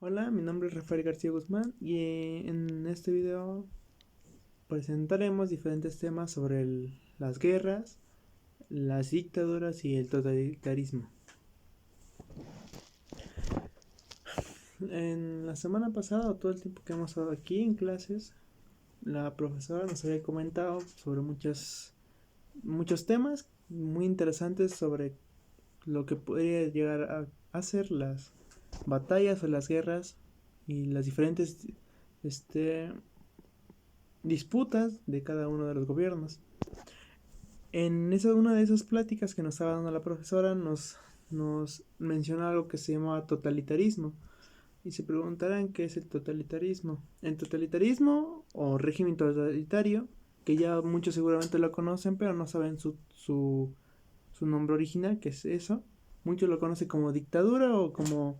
Hola, mi nombre es Rafael García Guzmán y en este video presentaremos diferentes temas sobre las guerras, las dictaduras y el totalitarismo. En la semana pasada, o todo el tiempo que hemos estado aquí en clases, la profesora nos había comentado sobre muchos temas muy interesantes sobre lo que podría llegar a ser las batallas o las guerras y las diferentes este, disputas de cada uno de los gobiernos. Una de esas pláticas que nos estaba dando la profesora nos menciona algo que se llama totalitarismo. Y se preguntarán qué es el totalitarismo. El totalitarismo o régimen totalitario, que ya muchos seguramente lo conocen, pero no saben su nombre original, que es eso. Muchos lo conocen como dictadura o como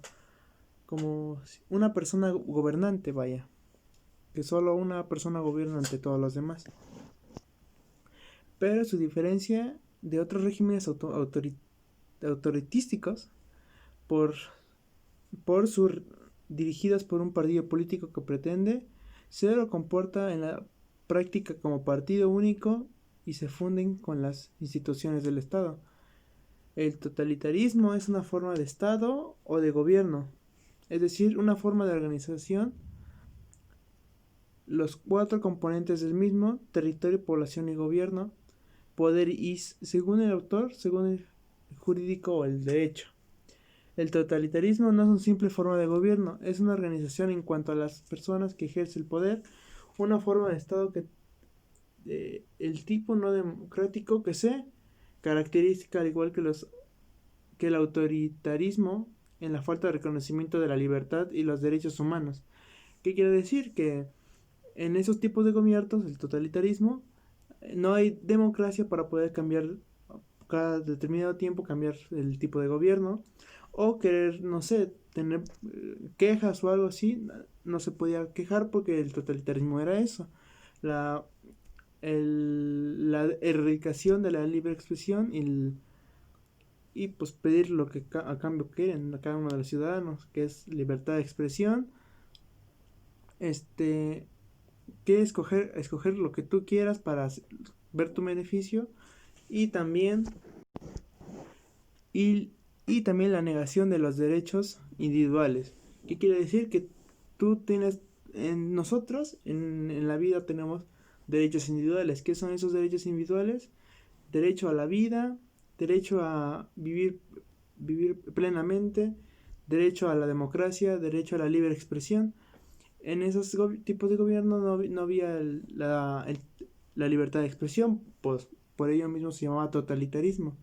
una persona gobernante, vaya. Que solo una persona gobierna ante todos los demás. Pero su diferencia de otros regímenes autoritísticos por, por su, dirigidos por un partido político que pretende se lo comporta en la práctica como partido único y se funden con las instituciones del Estado. El totalitarismo es una forma de Estado o de gobierno, es decir, una forma de organización, los cuatro componentes del mismo, territorio, población y gobierno, poder y, según el autor, según el jurídico o el derecho. El totalitarismo no es una simple forma de gobierno, es una organización en cuanto a las personas que ejercen el poder, una forma de Estado el tipo no democrático que se caracteriza al igual que el autoritarismo en la falta de reconocimiento de la libertad y los derechos humanos. ¿Qué quiere decir? Que en esos tipos de gobiernos, el totalitarismo, no hay democracia para poder cambiar cada determinado tiempo, cambiar el tipo de gobierno o querer, no sé, tener quejas o algo así. No se podía quejar porque el totalitarismo era eso, la, la erradicación de la libre expresión y pues pedir lo que a cambio quieren a cada uno de los ciudadanos, que es libertad de expresión, este que escoger lo que tú quieras para ver tu beneficio y también y, y también la negación de los derechos individuales. ¿Qué quiere decir? Que tú tienes, en la vida tenemos derechos individuales. ¿Qué son esos derechos individuales? Derecho a la vida, derecho a vivir plenamente, derecho a la democracia, derecho a la libre expresión. En esos tipos de gobierno no había la libertad de expresión, pues por ello mismo se llamaba totalitarismo,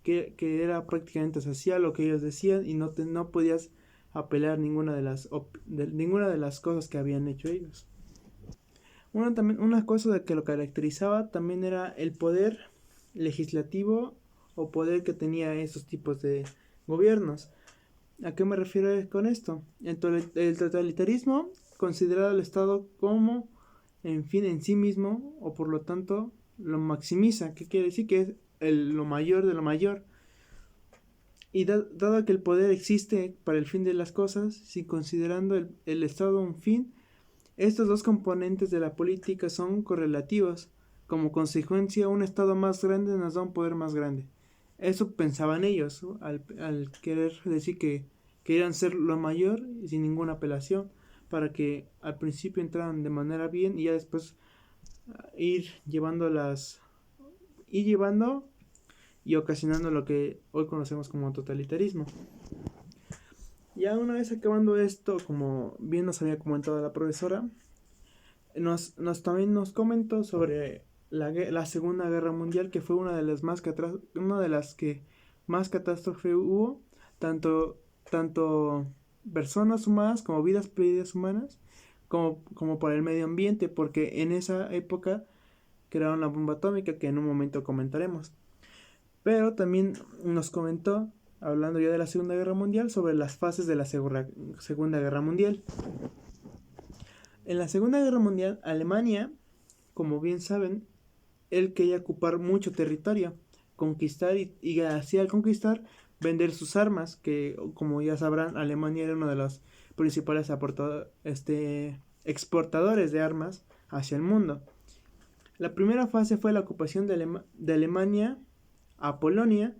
que era prácticamente se hacía lo que ellos decían y no podías apelar ninguna de las cosas que habían hecho ellos. Una cosa de que lo caracterizaba también era el poder legislativo o poder que tenía esos tipos de gobiernos. ¿A qué me refiero con esto? El totalitarismo considera al Estado como en fin en sí mismo o por lo tanto lo maximiza. ¿Qué quiere decir? Que es lo mayor de lo mayor. Y dado que el poder existe para el fin de las cosas, sin considerando el Estado un fin, estos dos componentes de la política son correlativos. Como consecuencia, un Estado más grande nos da un poder más grande. Eso pensaban ellos, ¿no? Al querer decir que querían ser lo mayor y sin ninguna apelación, para que al principio entraran de manera bien y ya después ir llevando ir llevando y ocasionando lo que hoy conocemos como totalitarismo. Ya una vez acabando esto, como bien nos había comentado la profesora, también nos comentó sobre la Segunda Guerra Mundial, que fue una de las que más catástrofe hubo, tanto personas humanas como vidas perdidas humanas, como para el medio ambiente, porque en esa época crearon la bomba atómica, que en un momento comentaremos. Pero también nos comentó, hablando ya de la Segunda Guerra Mundial, sobre las fases de la Segunda Guerra Mundial. En la Segunda Guerra Mundial, Alemania, como bien saben, él quería ocupar mucho territorio, conquistar y así al conquistar vender sus armas, que como ya sabrán, Alemania era uno de los principales exportadores de armas hacia el mundo. La primera fase fue la ocupación de Alemania a Polonia,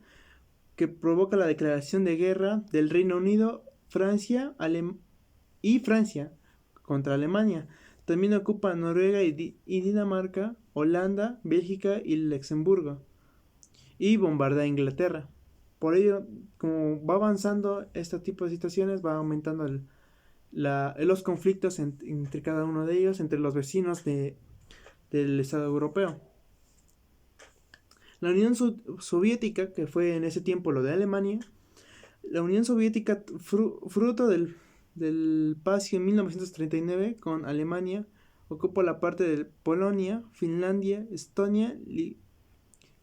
que provoca la declaración de guerra del Reino Unido, Francia y Francia contra Alemania. También ocupa Noruega y Dinamarca, Holanda, Bélgica y Luxemburgo, y bombardea Inglaterra. Por ello, como va avanzando este tipo de situaciones, va aumentando los conflictos entre cada uno de ellos, entre los vecinos del Estado europeo. La Unión Soviética, que fue en ese tiempo lo de Alemania, la Unión Soviética, fruto del paz en 1939 con Alemania, ocupa la parte de Polonia, Finlandia, Estonia,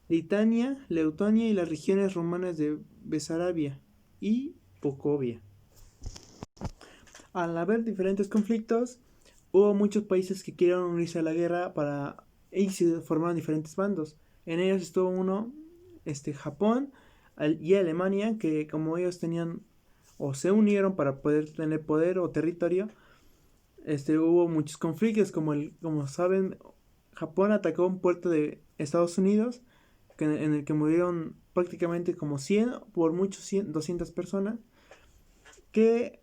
Lituania, Letonia y las regiones rumanas de Besarabia y Pocovia. Al haber diferentes conflictos, hubo muchos países que querían unirse a la guerra y se formaron diferentes bandos. En ellos estuvo uno, Japón y Alemania, que como ellos tenían o se unieron para poder tener poder o territorio, hubo muchos conflictos, como saben, Japón atacó un puerto de Estados Unidos, en el que murieron prácticamente como 100, por muchos 200 personas, que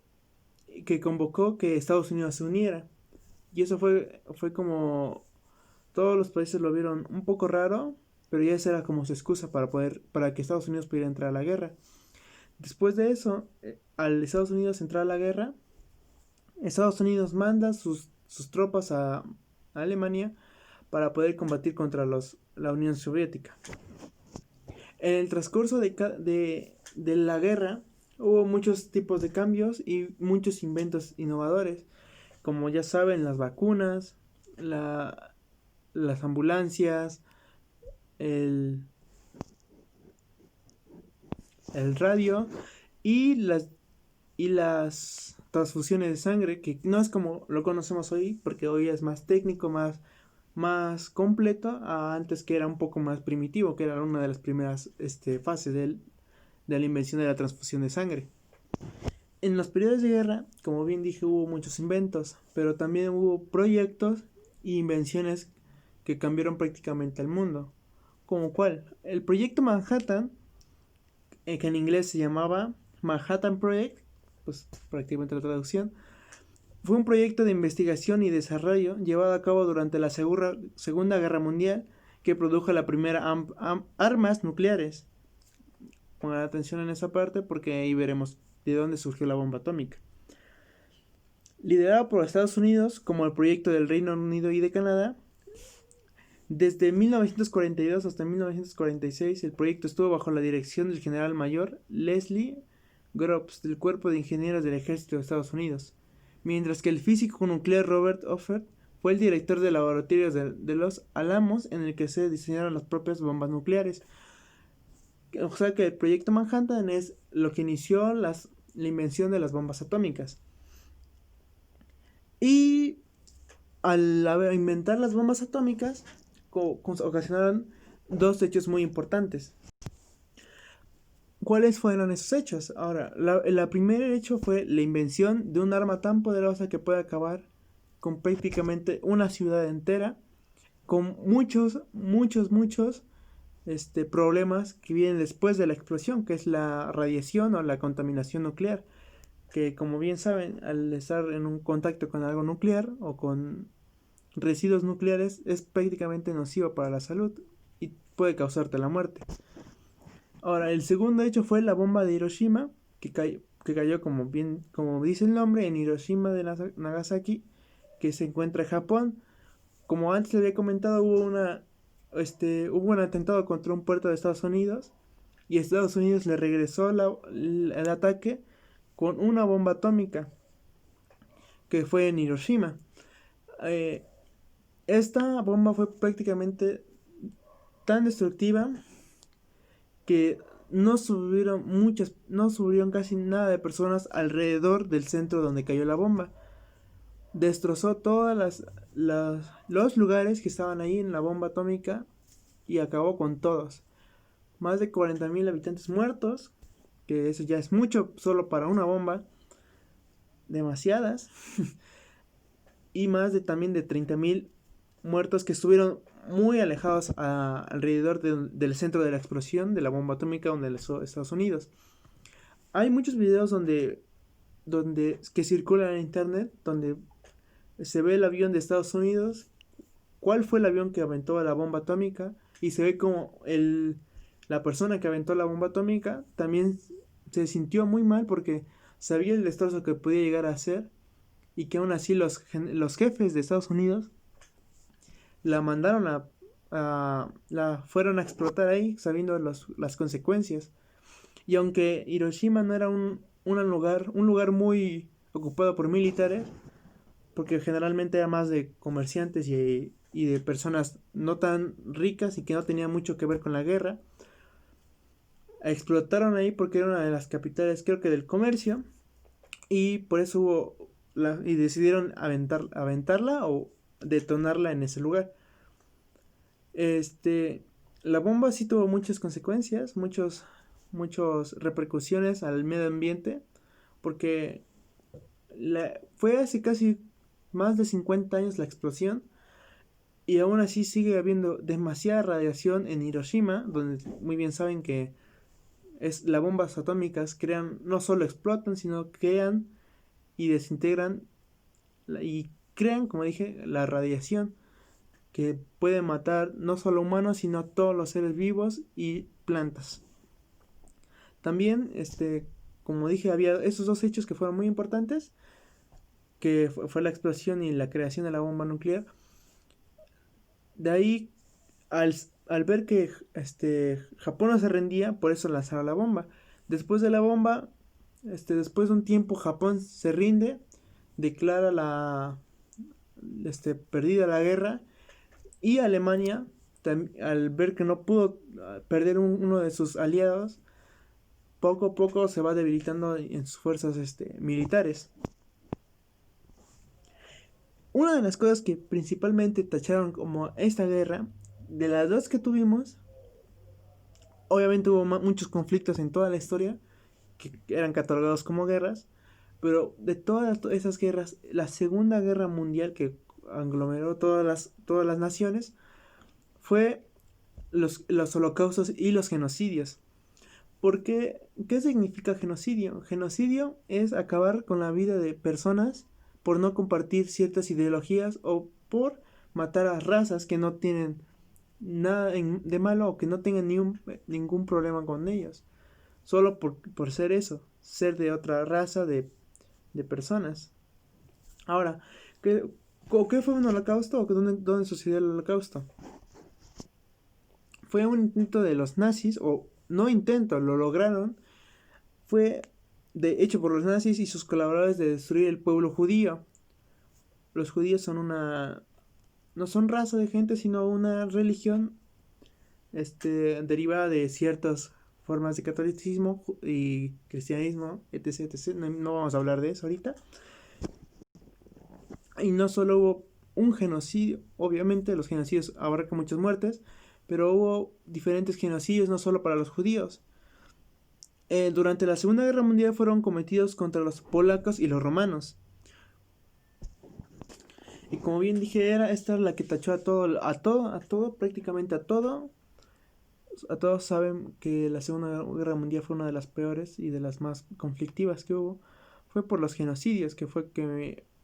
convocó que Estados Unidos se uniera. Y eso fue como todos los países lo vieron un poco raro, pero ya esa era como su excusa para que Estados Unidos pudiera entrar a la guerra. Después de eso, al Estados Unidos entrar a la guerra, Estados Unidos manda sus tropas a Alemania para poder combatir contra la Unión Soviética. En el transcurso de la guerra hubo muchos tipos de cambios y muchos inventos innovadores, como ya saben, las vacunas, las ambulancias, el radio y las transfusiones de sangre, que no es como lo conocemos hoy, porque hoy es más técnico, más completo, antes, que era un poco más primitivo, que era una de las primeras fases de la invención de la transfusión de sangre. En los periodos de guerra, como bien dije, hubo muchos inventos, pero también hubo proyectos e invenciones que cambiaron prácticamente el mundo. ¿Como cuál? El proyecto Manhattan, que en inglés se llamaba Manhattan Project, pues prácticamente la traducción, fue un proyecto de investigación y desarrollo llevado a cabo durante la Segunda Guerra Mundial, que produjo la primera armas nucleares. Pongan atención en esa parte porque ahí veremos de dónde surgió la bomba atómica. Liderado por Estados Unidos, como el proyecto del Reino Unido y de Canadá, desde 1942 hasta 1946 el proyecto estuvo bajo la dirección del general mayor Leslie Groves del Cuerpo de Ingenieros del Ejército de Estados Unidos, mientras que el físico nuclear Robert Offert fue el director de laboratorios de los Alamos, en el que se diseñaron las propias bombas nucleares. O sea que el proyecto Manhattan es lo que inició la invención de las bombas atómicas. Y al inventar las bombas atómicas, ocasionaron dos hechos muy importantes. ¿Cuáles fueron esos hechos? Ahora, el primer hecho fue la invención de un arma tan poderosa que puede acabar con prácticamente una ciudad entera, con muchos problemas que vienen después de la explosión, que es la radiación o la contaminación nuclear, que como bien saben, al estar en un contacto con algo nuclear o con residuos nucleares, es prácticamente nocivo para la salud y puede causarte la muerte. Ahora, el segundo hecho fue la bomba de Hiroshima, que cayó como dice el nombre, en Hiroshima de Nagasaki, que se encuentra en Japón. Como antes le había comentado, hubo un atentado contra un puerto de Estados Unidos, y Estados Unidos le regresó el ataque con una bomba atómica, que fue en Hiroshima. Esta bomba fue prácticamente tan destructiva que no subieron casi nada de personas alrededor del centro donde cayó la bomba. Destrozó todos los lugares que estaban ahí en la bomba atómica y acabó con todos. Más de 40,000 habitantes muertos que eso ya es mucho solo para una bomba, demasiadas, y más de también de 30.000 muertos que estuvieron muy alejados alrededor del centro de la explosión de la bomba atómica donde Estados Unidos. Hay muchos videos donde que circulan en internet donde se ve el avión de Estados Unidos, cuál fue el avión que aventó la bomba atómica, y se ve como la persona que aventó la bomba atómica también se sintió muy mal porque sabía el destrozo que podía llegar a hacer, y que aún así los jefes de Estados Unidos la mandaron la fueron a explotar ahí sabiendo las consecuencias. Y aunque Hiroshima no era un lugar muy ocupado por militares, porque generalmente era más de comerciantes y de personas no tan ricas y que no tenían mucho que ver con la guerra, explotaron ahí porque era una de las capitales, creo que del comercio, y por eso y decidieron aventarla o detonarla en ese lugar. La bomba sí tuvo muchas consecuencias, muchas repercusiones al medio ambiente, porque fue hace casi más de 50 años la explosión, y aún así sigue habiendo demasiada radiación en Hiroshima, donde muy bien saben que las bombas atómicas no solo explotan, sino crean y desintegran y crean, como dije, la radiación que puede matar no solo humanos, sino a todos los seres vivos y plantas. También, como dije, había esos dos hechos que fueron muy importantes, que fue la explosión y la creación de la bomba nuclear. De ahí, al ver que Japón no se rendía, por eso lanzaron la bomba. Después de la bomba, después de un tiempo, Japón se rinde, declara perdida la guerra, y Alemania, al ver que no pudo perder uno de sus aliados, poco a poco se va debilitando en sus fuerzas militares. Una de las cosas que principalmente tacharon como esta guerra, de las dos que tuvimos, obviamente hubo muchos conflictos en toda la historia que eran catalogados como guerras, pero de todas esas guerras, la Segunda Guerra Mundial, que aglomeró todas las naciones, fue los holocaustos y los genocidios. Porque, ¿qué significa genocidio? Genocidio es acabar con la vida de personas por no compartir ciertas ideologías o por matar a razas que no tienen nada de malo o que no tengan ningún problema con ellos. Solo por ser eso, ser de otra raza de personas. Ahora, ¿qué fue un holocausto o dónde sucedió el holocausto? Fue un intento de los nazis, o no intento, lo lograron. Fue hecho por los nazis y sus colaboradores de destruir el pueblo judío. Los judíos son no son raza de gente, sino una religión derivada de ciertas formas de catolicismo y cristianismo, etc, etc. No vamos a hablar de eso ahorita. Y no solo hubo un genocidio, obviamente los genocidios abarcan muchas muertes, pero hubo diferentes genocidios no solo para los judíos. Durante la Segunda Guerra Mundial fueron cometidos contra los polacos y los romanos. Y como bien dije, esta es la que tachó a todo, prácticamente a todo. A todos saben que la Segunda Guerra Mundial fue una de las peores y de las más conflictivas que hubo. Fue por los genocidios,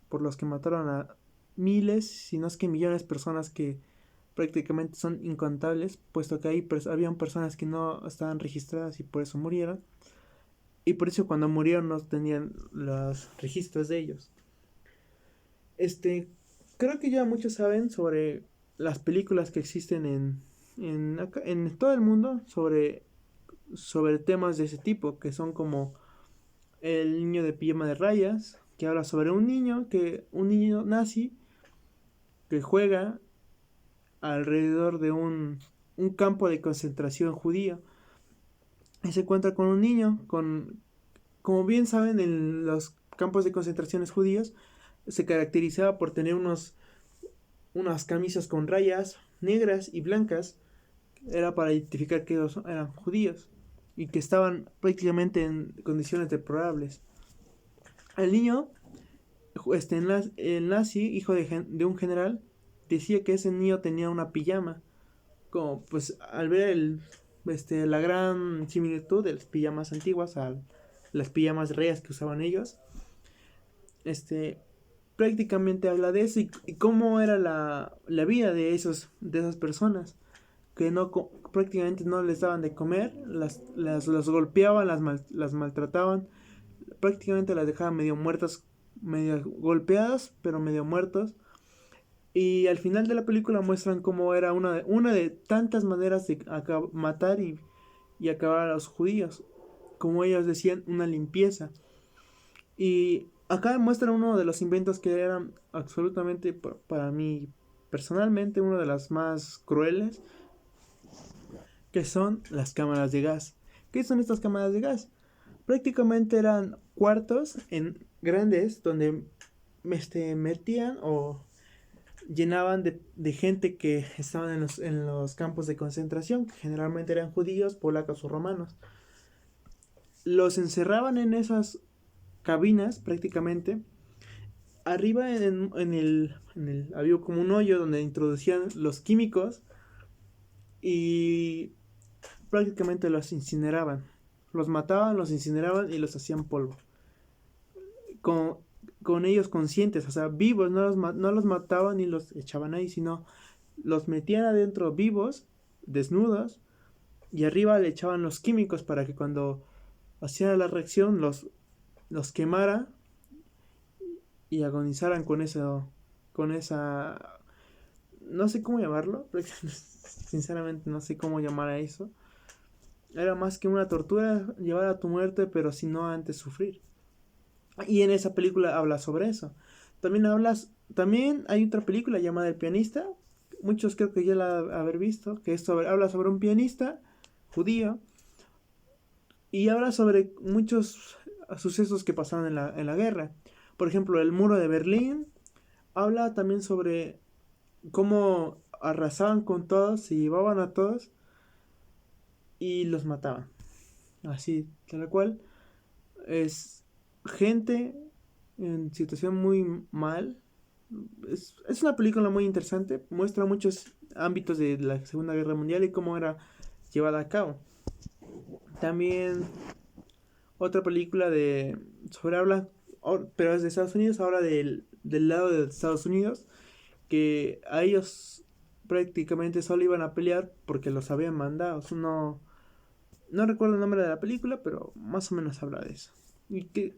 por los que mataron a miles, si no es que millones de personas que prácticamente son incontables, puesto que ahí habían personas que no estaban registradas y por eso murieron. Y por eso cuando murieron no tenían los registros de ellos. Creo que ya muchos saben sobre las películas que existen en todo el mundo sobre temas de ese tipo, que son como El niño de pijama de rayas, que habla sobre un niño nazi que juega alrededor de un campo de concentración judío y se encuentra con un niño como bien saben, en los campos de concentraciones judíos se caracterizaba por tener unas camisas con rayas negras y blancas. Era para identificar que ellos eran judíos. y que estaban prácticamente en condiciones deplorables. El niño, el nazi, hijo de un general, decía que ese niño tenía una pijama. Como pues al ver la gran similitud de las pijamas antiguas a las pijamas reyes que usaban ellos, prácticamente habla de eso y cómo era la vida de esas personas que prácticamente no les daban de comer, las golpeaban, las maltrataban, prácticamente las dejaban medio muertas, medio golpeadas, pero medio muertos. Y al final de la película muestran cómo era una de tantas maneras de matar y acabar a los judíos. Como ellos decían, una limpieza. Y acá muestran uno de los inventos que eran absolutamente, para mí personalmente, uno de las más crueles, que son las cámaras de gas. ¿Qué son estas cámaras de gas? Prácticamente eran cuartos grandes donde metían o llenaban de gente que estaban en los campos de concentración, que generalmente eran judíos, polacos o romanos. Los encerraban en esas cabinas prácticamente. Arriba había como un hoyo donde introducían los químicos y prácticamente los incineraban. Los mataban, los incineraban y los hacían polvo. Con ellos conscientes, o sea, vivos, no los mataban ni los echaban ahí, sino los metían adentro vivos, desnudos, y arriba le echaban los químicos para que cuando hacían la reacción los quemara y agonizaran con esa, no sé cómo llamarlo, sinceramente no sé cómo llamar a eso. Era más que una tortura llevar a tu muerte, pero si no antes sufrir. Y en esa película habla sobre eso. También hay otra película llamada El pianista. Muchos creo que ya la haber visto. Que habla sobre un pianista judío. Y habla sobre muchos sucesos que pasaron en la guerra. Por ejemplo, el muro de Berlín. Habla también sobre cómo arrasaban con todos, se llevaban a todos y los mataban. Así, tal cual. Es gente en situación muy mal. Es una película muy interesante. Muestra muchos ámbitos de la Segunda Guerra Mundial y cómo era llevada a cabo. También otra película pero es de Estados Unidos, ahora del lado de Estados Unidos, que a ellos prácticamente solo iban a pelear porque los habían mandado. No recuerdo el nombre de la película, pero más o menos habla de eso. Y que,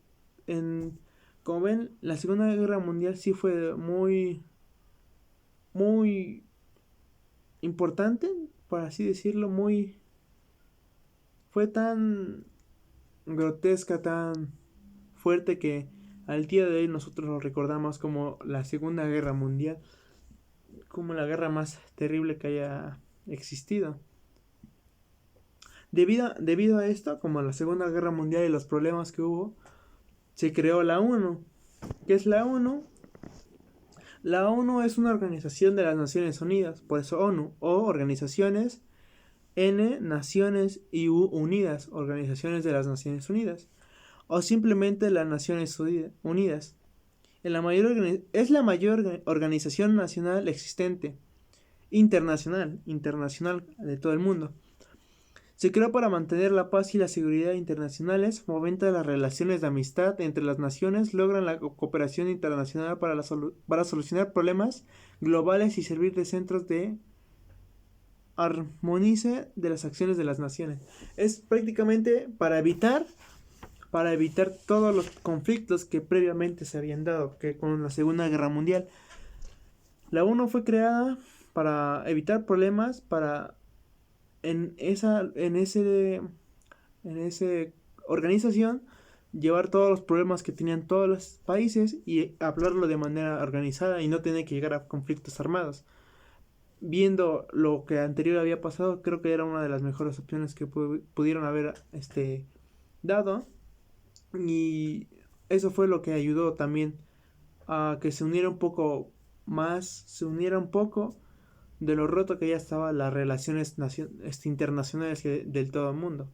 como ven, la Segunda Guerra Mundial sí fue muy, muy importante, por así decirlo, fue tan grotesca, tan fuerte que al día de hoy nosotros lo recordamos como la Segunda Guerra Mundial, como la guerra más terrible que haya existido. Debido a esto, como la Segunda Guerra Mundial y los problemas que hubo, se creó la ONU. ¿Qué es la ONU? La ONU es una organización de las Naciones Unidas, por eso ONU, o organizaciones, Naciones y Unidas, organizaciones de las Naciones Unidas, o simplemente las Naciones Unidas. Es la mayor organización nacional existente, internacional de todo el mundo. Se creó para mantener la paz y la seguridad internacionales, fomenta las relaciones de amistad entre las naciones, logran la cooperación internacional para solucionar problemas globales y servir de centros de armonice de las acciones de las naciones. Es prácticamente para evitar todos los conflictos que previamente se habían dado, que con la Segunda Guerra Mundial. La ONU fue creada para evitar problemas, para en esa organización llevar todos los problemas que tenían todos los países y hablarlo de manera organizada y no tener que llegar a conflictos armados. Viendo lo que anterior había pasado, creo que era una de las mejores opciones que pudieron haber dado, y eso fue lo que ayudó también a que se uniera un poco de lo roto que ya estaban las relaciones internacionales del todo el mundo.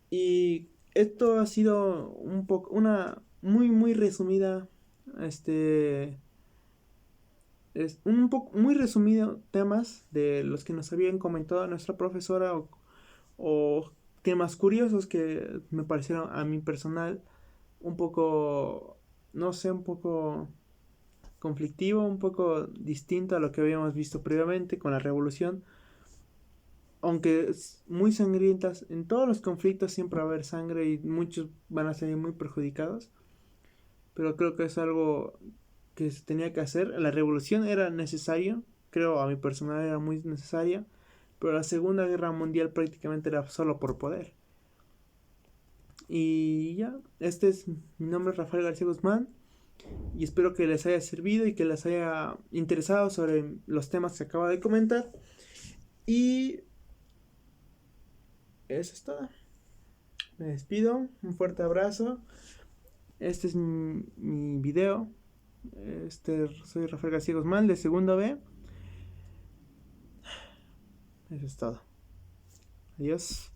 Y esto ha sido un poco, una muy resumida, es un poco muy resumido temas de los que nos habían comentado nuestra profesora o temas curiosos que me parecieron a mí personal un poco, no sé, un poco conflictivo, un poco distinto a lo que habíamos visto previamente con la revolución. Aunque muy sangrientas, en todos los conflictos siempre va a haber sangre y muchos van a salir muy perjudicados. Pero creo que es algo que se tenía que hacer. La revolución era necesaria, creo a mi personal era muy necesaria, pero la Segunda Guerra Mundial prácticamente era solo por poder. Y ya, mi nombre es Rafael García Guzmán y espero que les haya servido y que les haya interesado sobre los temas que acabo de comentar. Y eso es todo. Me despido, un fuerte abrazo. Este es mi video. Soy Rafael García Guzmán de segundo B. Eso es todo. Adiós.